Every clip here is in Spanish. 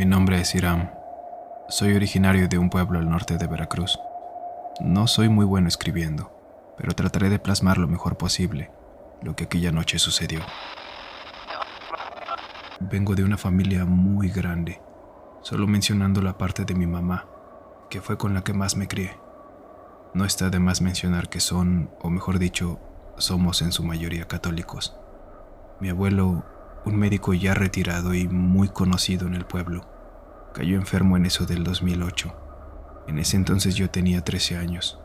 Mi nombre es Hiram. Soy originario de un pueblo al norte de Veracruz. No soy muy bueno escribiendo, pero trataré de plasmar lo mejor posible lo que aquella noche sucedió. Vengo de una familia muy grande, solo mencionando la parte de mi mamá, que fue con la que más me crié. No está de más mencionar que son, o mejor dicho, somos en su mayoría católicos. Mi abuelo, un médico ya retirado y muy conocido en el pueblo, cayó enfermo en eso del 2008. En ese entonces yo tenía 13 años.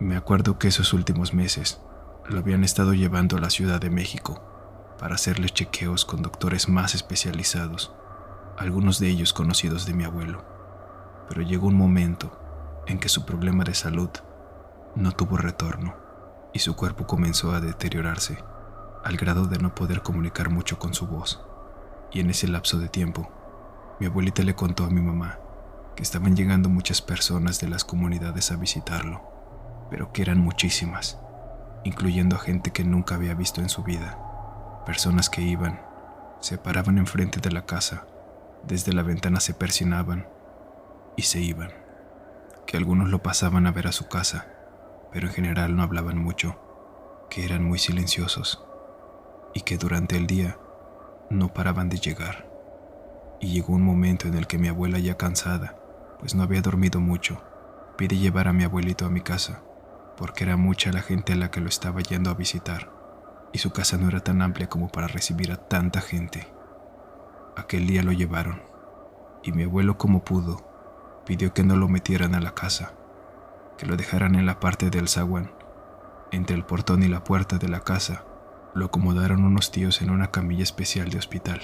Me acuerdo que esos últimos meses lo habían estado llevando a la Ciudad de México para hacerle chequeos con doctores más especializados, algunos de ellos conocidos de mi abuelo. Pero llegó un momento en que su problema de salud no tuvo retorno y su cuerpo comenzó a deteriorarse al grado de no poder comunicar mucho con su voz. Y en ese lapso de tiempo, mi abuelita le contó a mi mamá que estaban llegando muchas personas de las comunidades a visitarlo, pero que eran muchísimas, incluyendo a gente que nunca había visto en su vida. Personas que iban, se paraban enfrente de la casa, desde la ventana se persinaban y se iban. Que algunos lo pasaban a ver a su casa, pero en general no hablaban mucho, que eran muy silenciosos y que durante el día no paraban de llegar. Y llegó un momento en el que mi abuela, ya cansada, pues no había dormido mucho, pide llevar a mi abuelito a mi casa, porque era mucha la gente a la que lo estaba yendo a visitar, y su casa no era tan amplia como para recibir a tanta gente. Aquel día lo llevaron, y mi abuelo, como pudo, pidió que no lo metieran a la casa, que lo dejaran en la parte del zaguán. Entre el portón y la puerta de la casa, lo acomodaron unos tíos en una camilla especial de hospital.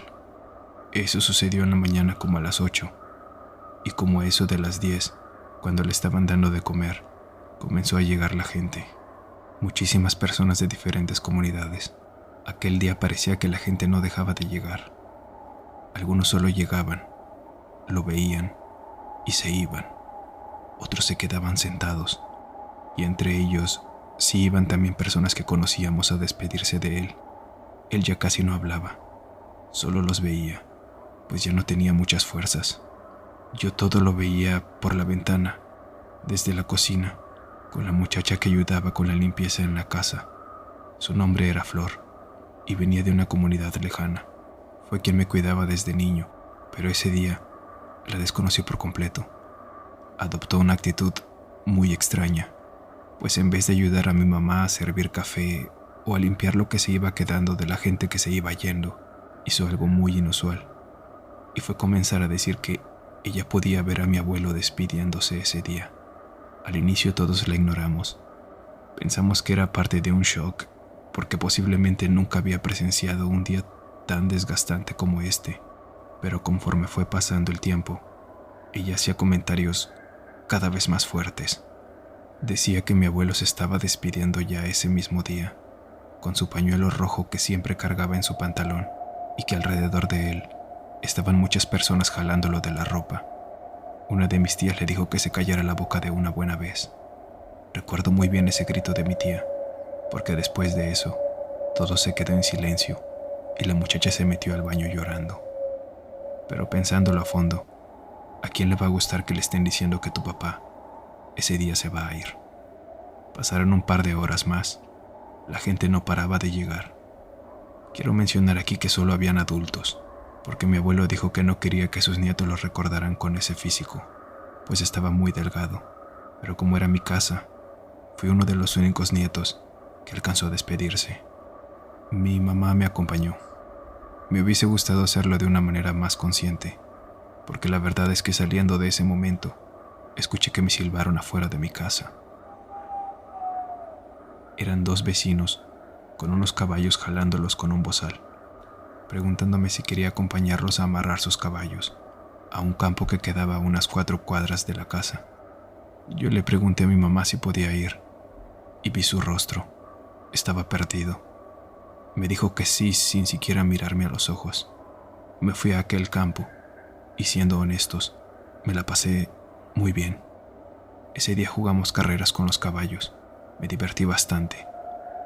Eso sucedió en la mañana como a las 8, y como a eso de las 10, cuando le estaban dando de comer, comenzó a llegar la gente. Muchísimas personas de diferentes comunidades. Aquel día parecía que la gente no dejaba de llegar. Algunos solo llegaban, lo veían y se iban. Otros se quedaban sentados, y entre ellos sí iban también personas que conocíamos a despedirse de él. Él ya casi no hablaba, solo los veía, pues ya no tenía muchas fuerzas. Yo todo lo veía por la ventana, desde la cocina, con la muchacha que ayudaba con la limpieza en la casa. Su nombre era Flor, y venía de una comunidad lejana. Fue quien me cuidaba desde niño, pero ese día la desconocí por completo. Adoptó una actitud muy extraña, pues en vez de ayudar a mi mamá a servir café o a limpiar lo que se iba quedando de la gente que se iba yendo, hizo algo muy inusual, y fue comenzar a decir que ella podía ver a mi abuelo despidiéndose ese día. Al inicio todos la ignoramos. Pensamos que era parte de un shock, porque posiblemente nunca había presenciado un día tan desgastante como este, pero conforme fue pasando el tiempo, ella hacía comentarios cada vez más fuertes. Decía que mi abuelo se estaba despidiendo ya ese mismo día, con su pañuelo rojo que siempre cargaba en su pantalón, y que alrededor de él estaban muchas personas jalándolo de la ropa. Una de mis tías le dijo que se callara la boca de una buena vez. Recuerdo muy bien ese grito de mi tía, porque después de eso, todo se quedó en silencio y la muchacha se metió al baño llorando. Pero pensándolo a fondo, ¿a quién le va a gustar que le estén diciendo que tu papá ese día se va a ir? Pasaron un par de horas más. La gente no paraba de llegar. Quiero mencionar aquí que solo habían adultos, porque mi abuelo dijo que no quería que sus nietos lo recordaran con ese físico, pues estaba muy delgado. Pero como era mi casa, fui uno de los únicos nietos que alcanzó a despedirse. Mi mamá me acompañó. Me hubiese gustado hacerlo de una manera más consciente, porque la verdad es que saliendo de ese momento, escuché que me silbaron afuera de mi casa. Eran dos vecinos, con unos caballos jalándolos con un bozal, preguntándome si quería acompañarlos a amarrar sus caballos a un campo que quedaba a unas 4 cuadras de la casa. Yo le pregunté a mi mamá si podía ir, y vi su rostro. Estaba perdido. Me dijo que sí sin siquiera mirarme a los ojos. Me fui a aquel campo, y siendo honestos, me la pasé muy bien. Ese día jugamos carreras con los caballos. Me divertí bastante,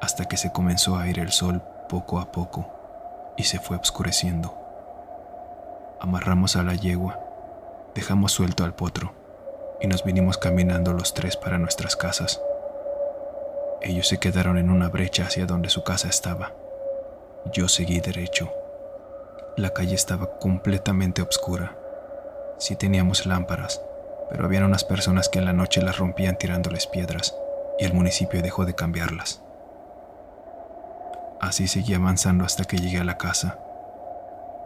hasta que se comenzó a ir el sol poco a poco y se fue oscureciendo. Amarramos a la yegua Dejamos suelto al potro y nos vinimos caminando los tres para nuestras casas. Ellos se quedaron en una brecha hacia donde su casa estaba. Yo seguí derecho. La calle estaba completamente oscura. Sí teníamos lámparas, pero habían unas personas que en la noche las rompían tirándoles piedras, y el municipio dejó de cambiarlas. Así seguí avanzando hasta que llegué a la casa,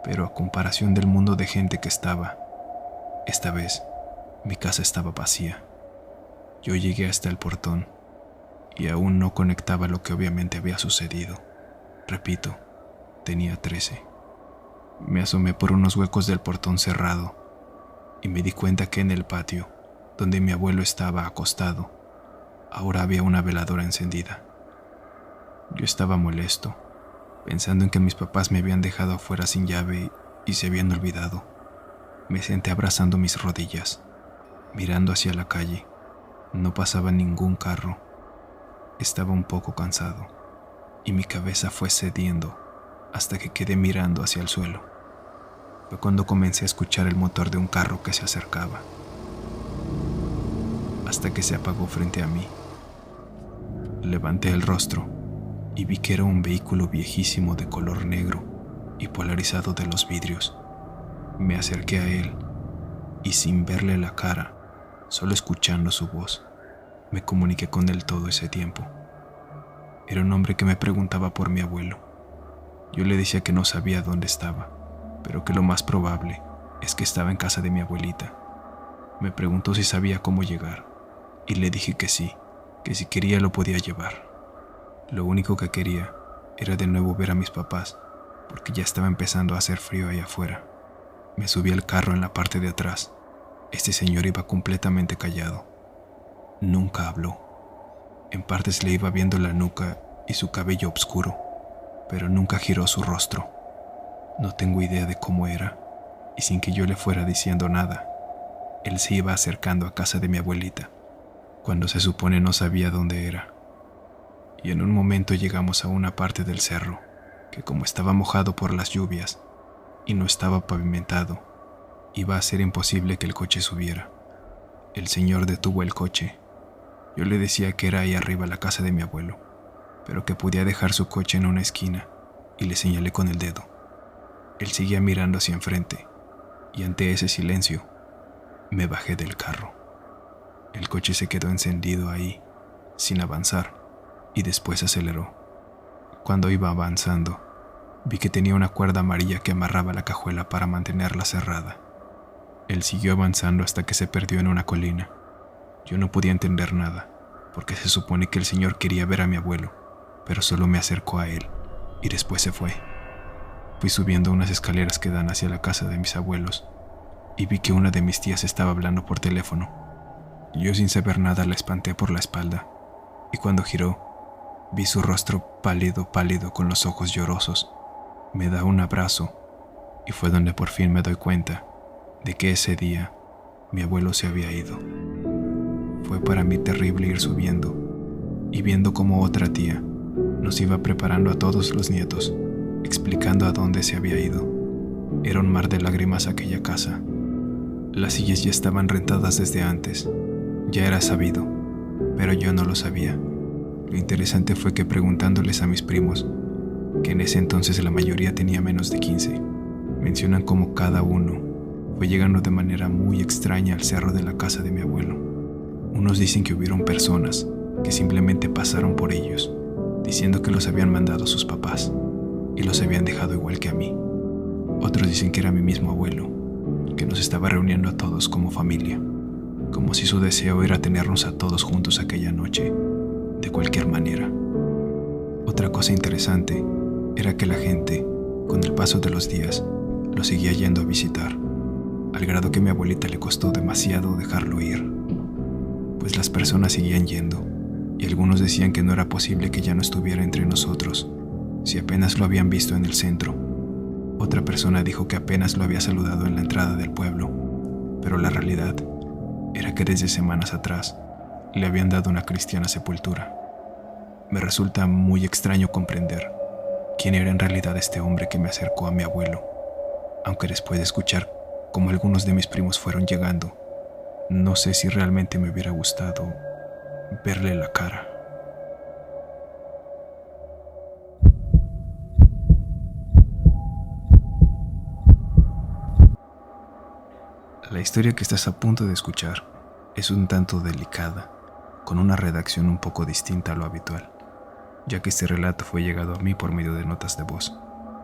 pero a comparación del mundo de gente que estaba, esta vez mi casa estaba vacía. Yo llegué hasta el portón y aún no conectaba lo que obviamente había sucedido. Repito, tenía 13. Me asomé por unos huecos del portón cerrado y me di cuenta que en el patio, donde mi abuelo estaba acostado, ahora había una veladora encendida. Yo estaba molesto, pensando en que mis papás me habían dejado afuera sin llave y se habían olvidado. Me senté abrazando mis rodillas, mirando hacia la calle. No pasaba ningún carro. Estaba un poco cansado y mi cabeza fue cediendo hasta que quedé mirando hacia el suelo. Fue cuando comencé a escuchar el motor de un carro que se acercaba, hasta que se apagó frente a mí. Levanté el rostro y vi que era un vehículo viejísimo de color negro y polarizado de los vidrios. Me acerqué a él y sin verle la cara, solo escuchando su voz, me comuniqué con él todo ese tiempo. Era un hombre que me preguntaba por mi abuelo. Yo le decía que no sabía dónde estaba, pero que lo más probable es que estaba en casa de mi abuelita. Me preguntó si sabía cómo llegar y le dije que sí, que si quería lo podía llevar. Lo único que quería era de nuevo ver a mis papás, porque ya estaba empezando a hacer frío ahí afuera. Me subí al carro en la parte de atrás. Este señor iba completamente callado. Nunca habló. En partes le iba viendo la nuca y su cabello oscuro, pero nunca giró su rostro. No tengo idea de cómo era, y sin que yo le fuera diciendo nada, él se iba acercando a casa de mi abuelita, cuando se supone no sabía dónde era. Y en un momento llegamos a una parte del cerro, que como estaba mojado por las lluvias y no estaba pavimentado, iba a ser imposible que el coche subiera. El señor detuvo el coche. Yo le decía que era ahí arriba la casa de mi abuelo, pero que podía dejar su coche en una esquina, y le señalé con el dedo. Él seguía mirando hacia enfrente, y ante ese silencio, me bajé del carro. El coche se quedó encendido ahí, sin avanzar, y después aceleró. Cuando iba avanzando, vi que tenía una cuerda amarilla que amarraba la cajuela para mantenerla cerrada. Él siguió avanzando hasta que se perdió en una colina. Yo no podía entender nada, porque se supone que el señor quería ver a mi abuelo, pero solo me acercó a él, y después se fue. Fui subiendo unas escaleras que dan hacia la casa de mis abuelos, y vi que una de mis tías estaba hablando por teléfono. Yo sin saber nada la espanté por la espalda, y cuando giró, vi su rostro pálido con los ojos llorosos. Me da un abrazo, y fue donde por fin me doy cuenta de que ese día mi abuelo se había ido. Fue para mí terrible ir subiendo y viendo cómo otra tía nos iba preparando a todos los nietos, explicando a dónde se había ido. Era un mar de lágrimas aquella casa. Las sillas ya estaban rentadas desde antes, ya era sabido, pero yo no lo sabía. Lo interesante fue que preguntándoles a mis primos, que en ese entonces la mayoría tenía menos de 15, mencionan cómo cada uno fue llegando de manera muy extraña al cerro de la casa de mi abuelo. Unos dicen que hubieron personas que simplemente pasaron por ellos, diciendo que los habían mandado sus papás y los habían dejado igual que a mí. Otros dicen que era mi mismo abuelo, que nos estaba reuniendo a todos como familia, como si su deseo era tenernos a todos juntos aquella noche, de cualquier manera. Otra cosa interesante era que la gente, con el paso de los días, lo seguía yendo a visitar, al grado que a mi abuelita le costó demasiado dejarlo ir, pues las personas seguían yendo, y algunos decían que no era posible que ya no estuviera entre nosotros, si apenas lo habían visto en el centro. Otra persona dijo que apenas lo había saludado en la entrada del pueblo, pero la realidad era que desde semanas atrás le habían dado una cristiana sepultura. Me resulta muy extraño comprender quién era en realidad este hombre que me acercó a mi abuelo, aunque después de escuchar como algunos de mis primos fueron llegando, no sé si realmente me hubiera gustado verle la cara. La historia que estás a punto de escuchar es un tanto delicada, con una redacción un poco distinta a lo habitual, ya que este relato fue llegado a mí por medio de notas de voz,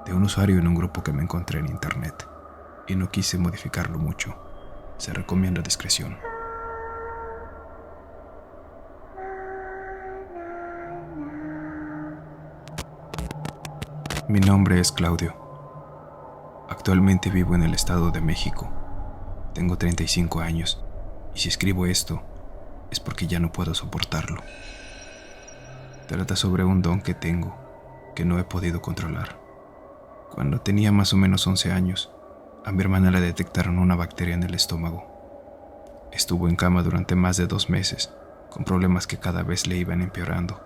de un usuario en un grupo que me encontré en internet, y no quise modificarlo mucho. Se recomienda discreción. Mi nombre es Claudio. Actualmente vivo en el Estado de México. Tengo 35 años, y si escribo esto, es porque ya no puedo soportarlo. Trata sobre un don que tengo, que no he podido controlar. Cuando tenía más o menos 11 años, a mi hermana le detectaron una bacteria en el estómago. Estuvo en cama durante más de 2 meses, con problemas que cada vez le iban empeorando.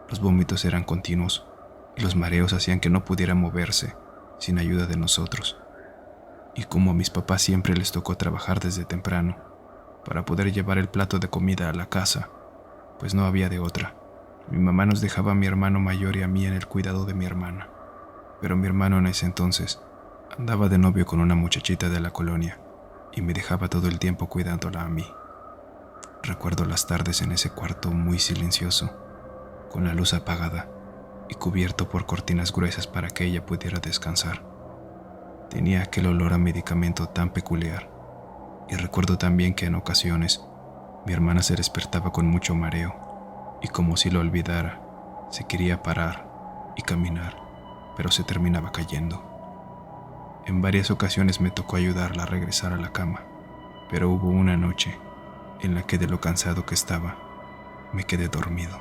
Los vómitos eran continuos, y los mareos hacían que no pudiera moverse sin ayuda de nosotros. Y como a mis papás siempre les tocó trabajar desde temprano para poder llevar el plato de comida a la casa, pues no había de otra. Mi mamá nos dejaba a mi hermano mayor y a mí en el cuidado de mi hermana. Pero mi hermano en ese entonces andaba de novio con una muchachita de la colonia y me dejaba todo el tiempo cuidándola a mí. Recuerdo las tardes en ese cuarto muy silencioso, con la luz apagada y cubierto por cortinas gruesas para que ella pudiera descansar. Tenía aquel olor a medicamento tan peculiar, y recuerdo también que en ocasiones mi hermana se despertaba con mucho mareo, y como si lo olvidara, se quería parar y caminar, pero se terminaba cayendo. En varias ocasiones me tocó ayudarla a regresar a la cama, pero hubo una noche en la que de lo cansado que estaba, me quedé dormido.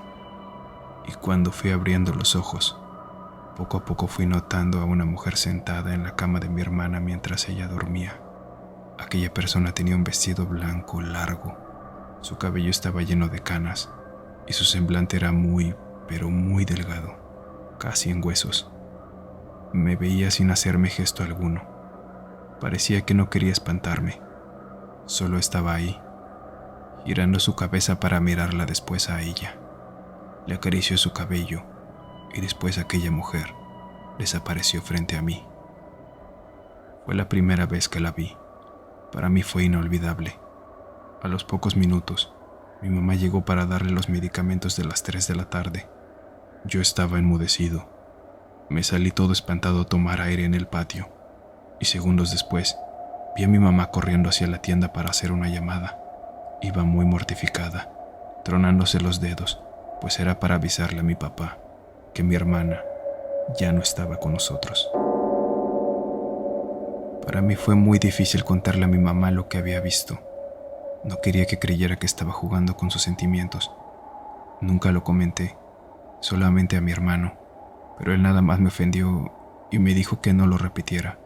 Y cuando fui abriendo los ojos, poco a poco fui notando a una mujer sentada en la cama de mi hermana mientras ella dormía. Aquella persona tenía un vestido blanco largo, su cabello estaba lleno de canas y su semblante era muy, pero muy delgado, casi en huesos. Me veía sin hacerme gesto alguno. Parecía que no quería espantarme, solo estaba ahí, girando su cabeza para mirarla después a ella. Le acarició su cabello y después aquella mujer desapareció frente a mí. Fue la primera vez que la vi. Para mí fue inolvidable. A los pocos minutos, mi mamá llegó para darle los medicamentos de las 3 de la tarde. Yo estaba enmudecido. Me salí todo espantado a tomar aire en el patio, y segundos después, vi a mi mamá corriendo hacia la tienda para hacer una llamada. Iba muy mortificada, tronándose los dedos, pues era para avisarle a mi papá que mi hermana ya no estaba con nosotros. Para mí fue muy difícil contarle a mi mamá lo que había visto. No quería que creyera que estaba jugando con sus sentimientos. Nunca lo comenté, solamente a mi hermano, pero él nada más me ofendió y me dijo que no lo repitiera,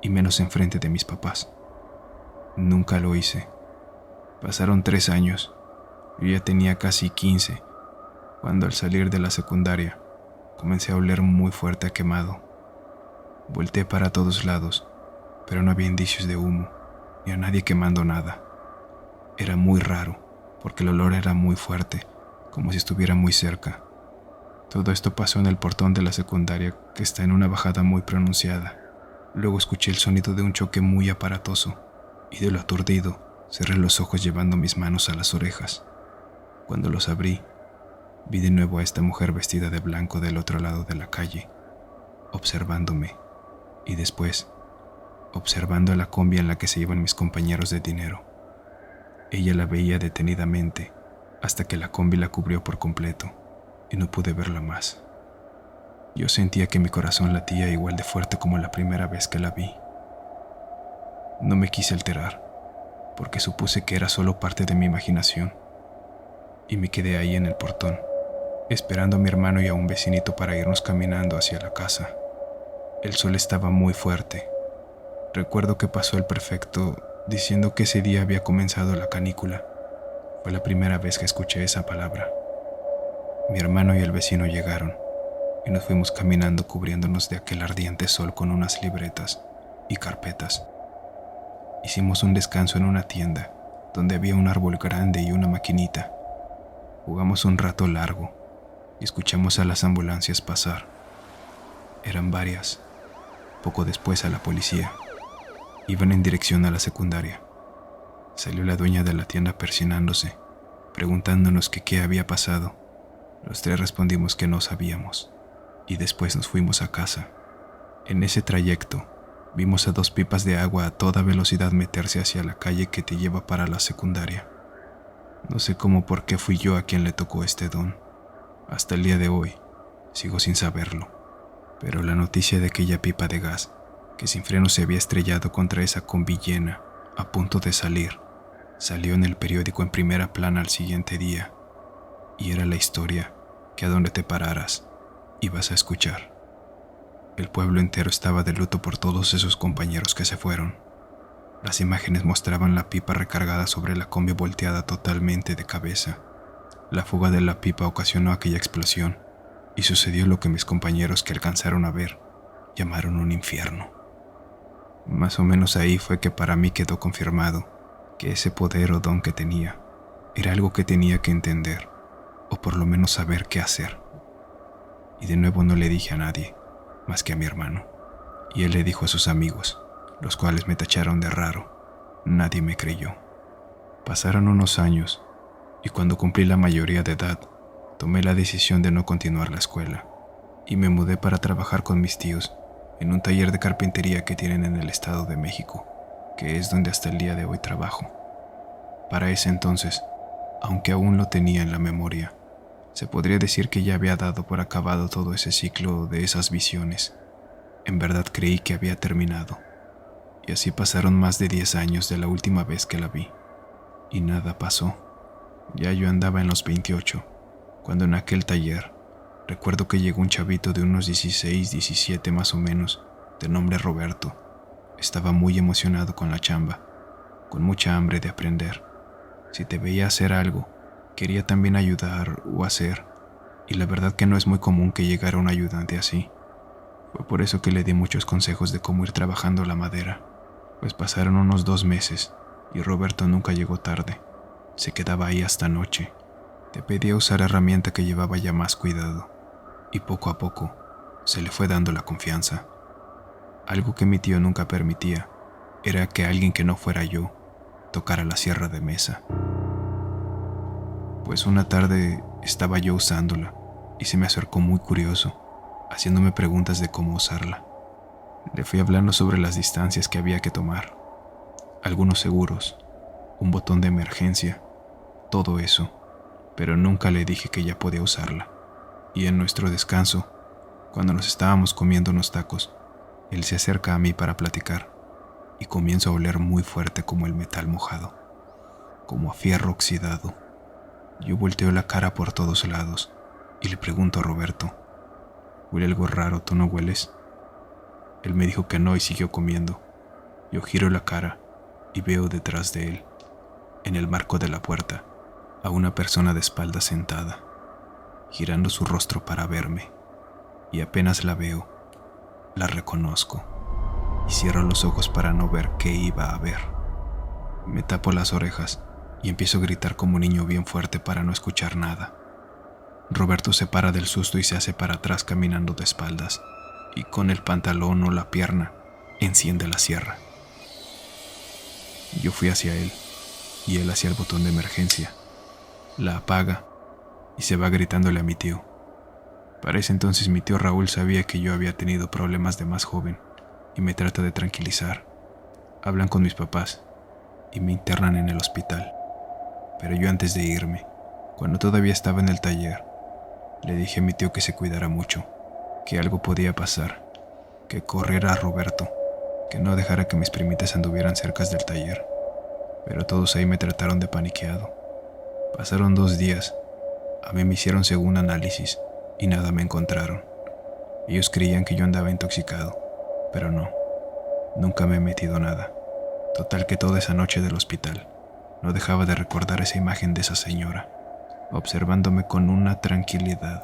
y menos enfrente de mis papás. Nunca lo hice. Pasaron 3 años. Yo ya tenía casi 15, cuando al salir de la secundaria comencé a oler muy fuerte a quemado. Volteé para todos lados, pero no había indicios de humo, ni a nadie quemando nada. Era muy raro, porque el olor era muy fuerte, como si estuviera muy cerca. Todo esto pasó en el portón de la secundaria, que está en una bajada muy pronunciada. Luego escuché el sonido de un choque muy aparatoso, y de lo aturdido, cerré los ojos llevando mis manos a las orejas. Cuando los abrí, vi de nuevo a esta mujer vestida de blanco del otro lado de la calle, observándome, y después, observando a la combi en la que se iban mis compañeros de dinero. Ella la veía detenidamente, hasta que la combi la cubrió por completo, y no pude verla más. Yo sentía que mi corazón latía igual de fuerte como la primera vez que la vi. No me quise alterar, porque supuse que era solo parte de mi imaginación, y me quedé ahí en el portón, esperando a mi hermano y a un vecinito para irnos caminando hacia la casa. El sol estaba muy fuerte. Recuerdo que pasó el prefecto diciendo que ese día había comenzado la canícula. Fue la primera vez que escuché esa palabra. Mi hermano y el vecino llegaron, y nos fuimos caminando cubriéndonos de aquel ardiente sol con unas libretas y carpetas. Hicimos un descanso en una tienda, donde había un árbol grande y una maquinita. Jugamos un rato largo y escuchamos a las ambulancias pasar. Eran varias. Poco después a la policía. Iban en dirección a la secundaria. Salió la dueña de la tienda persinándose, preguntándonos que qué había pasado. Los tres respondimos que no sabíamos, y después nos fuimos a casa. En ese trayecto, vimos a 2 pipas de agua a toda velocidad meterse hacia la calle que te lleva para la secundaria. No sé cómo o por qué fui yo a quien le tocó este don. Hasta el día de hoy, sigo sin saberlo. Pero la noticia de aquella pipa de gas, que sin freno se había estrellado contra esa combi llena, a punto de salir, salió en el periódico en primera plana al siguiente día. Y era la historia que a donde te pararas, ibas a escuchar. El pueblo entero estaba de luto por todos esos compañeros que se fueron. Las imágenes mostraban la pipa recargada sobre la combi volteada totalmente de cabeza. La fuga de la pipa ocasionó aquella explosión, y sucedió lo que mis compañeros que alcanzaron a ver llamaron un infierno. Más o menos ahí fue que para mí quedó confirmado que ese poder o don que tenía era algo que tenía que entender, o por lo menos saber qué hacer. Y de nuevo no le dije a nadie, más que a mi hermano, y él le dijo a sus amigos, los cuales me tacharon de raro. Nadie me creyó. Pasaron unos años, y cuando cumplí la mayoría de edad, tomé la decisión de no continuar la escuela, y me mudé para trabajar con mis tíos en un taller de carpintería que tienen en el Estado de México, que es donde hasta el día de hoy trabajo. Para ese entonces, aunque aún lo tenía en la memoria, se podría decir que ya había dado por acabado todo ese ciclo de esas visiones. En verdad creí que había terminado, y así pasaron más de 10 años de la última vez que la vi, y nada pasó. Ya yo andaba en los 28, cuando en aquel taller recuerdo que llegó un chavito de unos 16, 17 más o menos, de nombre Roberto. Estaba muy emocionado con la chamba, con mucha hambre de aprender. Si te veía hacer algo, quería también ayudar o hacer, y la verdad que no es muy común que llegara un ayudante así. Fue por eso que le di muchos consejos de cómo ir trabajando la madera, pues pasaron unos 2 meses y Roberto nunca llegó tarde. Se quedaba ahí hasta noche. Te pedía usar herramienta que llevaba ya más cuidado, y poco a poco se le fue dando la confianza. Algo que mi tío nunca permitía era que alguien que no fuera yo tocara la sierra de mesa. Pues una tarde estaba yo usándola y se me acercó muy curioso, haciéndome preguntas de cómo usarla. Le fui hablando sobre las distancias que había que tomar, algunos seguros, un botón de emergencia, todo eso, pero nunca le dije que ya podía usarla. Y en nuestro descanso, cuando nos estábamos comiendo unos tacos, él se acerca a mí para platicar y comienzo a oler muy fuerte como el metal mojado, como a fierro oxidado. Yo volteo la cara por todos lados y le pregunto a Roberto, ¿huele algo raro? ¿Tú no hueles? Él me dijo que no y siguió comiendo. Yo giro la cara y veo detrás de él, en el marco de la puerta, a una persona de espalda sentada, girando su rostro para verme, y apenas la veo, la reconozco, y cierro los ojos para no ver qué iba a ver. Me tapo las orejas y empiezo a gritar como un niño bien fuerte para no escuchar nada. Roberto se para del susto y se hace para atrás caminando de espaldas, y con el pantalón o la pierna enciende la sierra. Yo fui hacia él, y él hacia el botón de emergencia. La apaga y se va gritándole a mi tío. Para ese entonces mi tío Raúl sabía que yo había tenido problemas de más joven y me trata de tranquilizar. Hablan con mis papás y me internan en el hospital. Pero yo antes de irme, cuando todavía estaba en el taller, le dije a mi tío que se cuidara mucho, que algo podía pasar, que corriera a Roberto, que no dejara que mis primitas anduvieran cerca del taller. Pero todos ahí me trataron de paniqueado. Pasaron 2 días. A mí me hicieron según análisis y nada me encontraron. Ellos creían que yo andaba intoxicado, pero no. Nunca me he metido nada. Total que toda esa noche del hospital no dejaba de recordar esa imagen de esa señora, observándome con una tranquilidad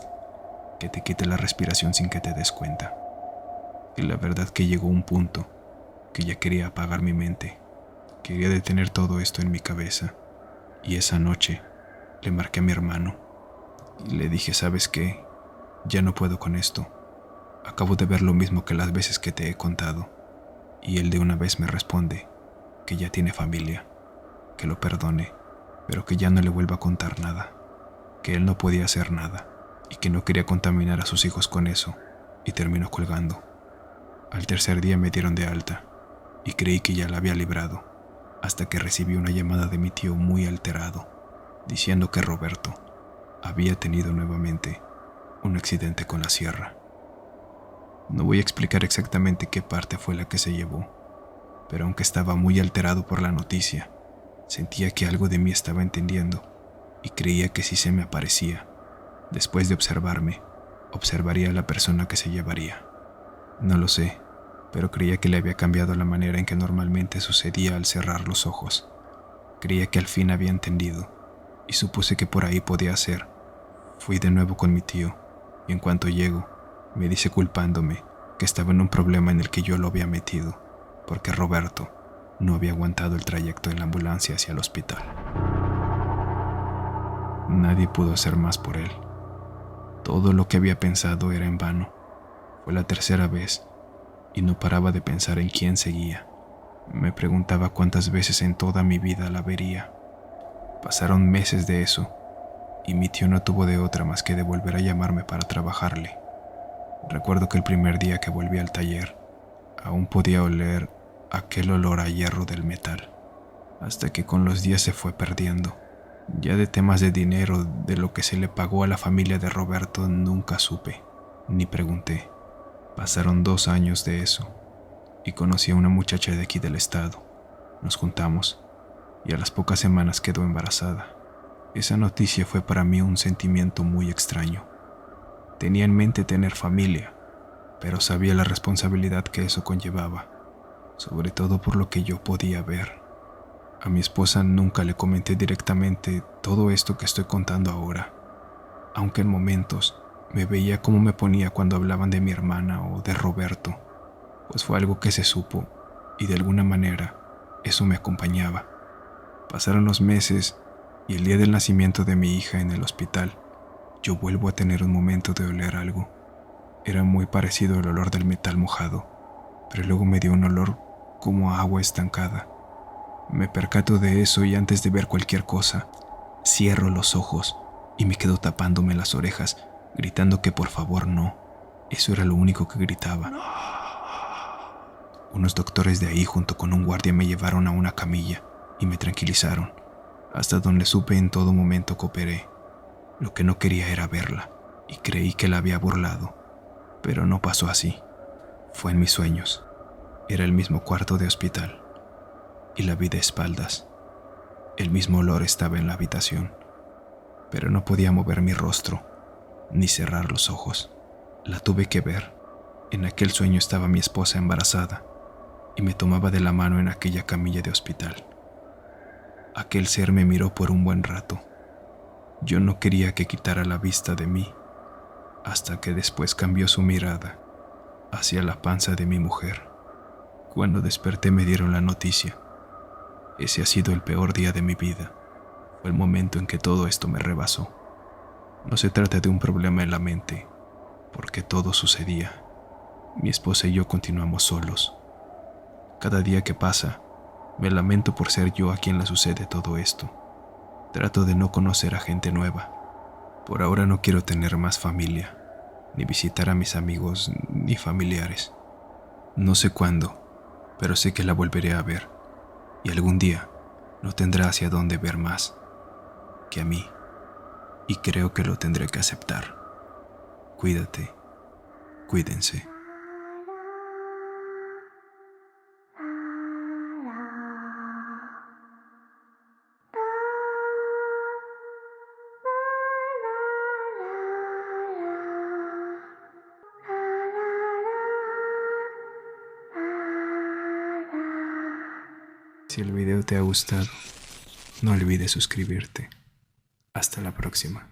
que te quite la respiración sin que te des cuenta. Y la verdad que llegó un punto que ya quería apagar mi mente, Quería detener todo esto en mi cabeza, y esa noche le marqué a mi hermano y le dije, ¿sabes qué? Ya no puedo con esto. Acabo de ver lo mismo que las veces que te he contado. Y él de una vez me responde que ya tiene familia, que lo perdone, pero que ya no le vuelva a contar nada, que él no podía hacer nada y que no quería contaminar a sus hijos con eso, y terminó colgando. Al tercer día me dieron de alta y creí que ya la había librado, hasta que recibí una llamada de mi tío muy alterado, diciendo que Roberto había tenido nuevamente un accidente con la sierra. No voy a explicar exactamente qué parte fue la que se llevó, pero aunque estaba muy alterado por la noticia, sentía que algo de mí estaba entendiendo y creía que si se me aparecía, después de observarme, observaría a la persona que se llevaría. No lo sé, pero creía que le había cambiado la manera en que normalmente sucedía al cerrar los ojos. Creía que al fin había entendido y supuse que por ahí podía ser. Fui de nuevo con mi tío y en cuanto llego, me dice culpándome que estaba en un problema en el que yo lo había metido, porque Roberto no había aguantado el trayecto en la ambulancia hacia el hospital. Nadie pudo hacer más por él. Todo lo que había pensado era en vano. Fue la tercera vez y no paraba de pensar en quién seguía. Me preguntaba cuántas veces en toda mi vida la vería. Pasaron meses de eso y mi tío no tuvo de otra más que de volver a llamarme para trabajarle. Recuerdo que el primer día que volví al taller, aún podía oler aquel olor a hierro del metal, hasta que con los días se fue perdiendo. Ya de temas de dinero, de lo que se le pagó a la familia de Roberto, nunca supe, ni pregunté. Pasaron 2 años de eso, y conocí a una muchacha de aquí del estado. Nos juntamos, y a las pocas semanas quedó embarazada. Esa noticia fue para mí un sentimiento muy extraño. Tenía en mente tener familia, pero sabía la responsabilidad que eso conllevaba, sobre todo por lo que yo podía ver. A mi esposa nunca le comenté directamente todo esto que estoy contando ahora, aunque en momentos me veía cómo me ponía cuando hablaban de mi hermana o de Roberto, pues fue algo que se supo y de alguna manera eso me acompañaba. Pasaron los meses y el día del nacimiento de mi hija en el hospital, yo vuelvo a tener un momento de oler algo. Era muy parecido al olor del metal mojado, pero luego me dio un olor como a agua estancada. Me percato de eso y antes de ver cualquier cosa, cierro los ojos y me quedo tapándome las orejas, gritando que por favor no. Eso era lo único que gritaba. Unos doctores de ahí junto con un guardia me llevaron a una camilla y me tranquilizaron. Hasta donde supe en todo momento cooperé. Lo que no quería era verla y creí que la había burlado, pero no pasó así. Fue en mis sueños. Era el mismo cuarto de hospital y la vi de espaldas. El mismo olor estaba en la habitación, pero no podía mover mi rostro ni cerrar los ojos. La tuve que ver. En aquel sueño estaba mi esposa embarazada y me tomaba de la mano en aquella camilla de hospital. Aquel ser me miró por un buen rato. Yo no quería que quitara la vista de mí, hasta que después cambió su mirada hacia la panza de mi mujer. Cuando desperté me dieron la noticia. Ese ha sido el peor día de mi vida. Fue el momento en que todo esto me rebasó. No se trata de un problema en la mente, porque todo sucedía. Mi esposa y yo continuamos solos. Cada día que pasa, me lamento por ser yo a quien le sucede todo esto. Trato de no conocer a gente nueva. Por ahora no quiero tener más familia, ni visitar a mis amigos ni familiares. No sé cuándo, pero sé que la volveré a ver, y algún día no tendrá hacia dónde ver más que a mí, y creo que lo tendré que aceptar. Cuídate, cuídense. Si el video te ha gustado, no olvides suscribirte. Hasta la próxima.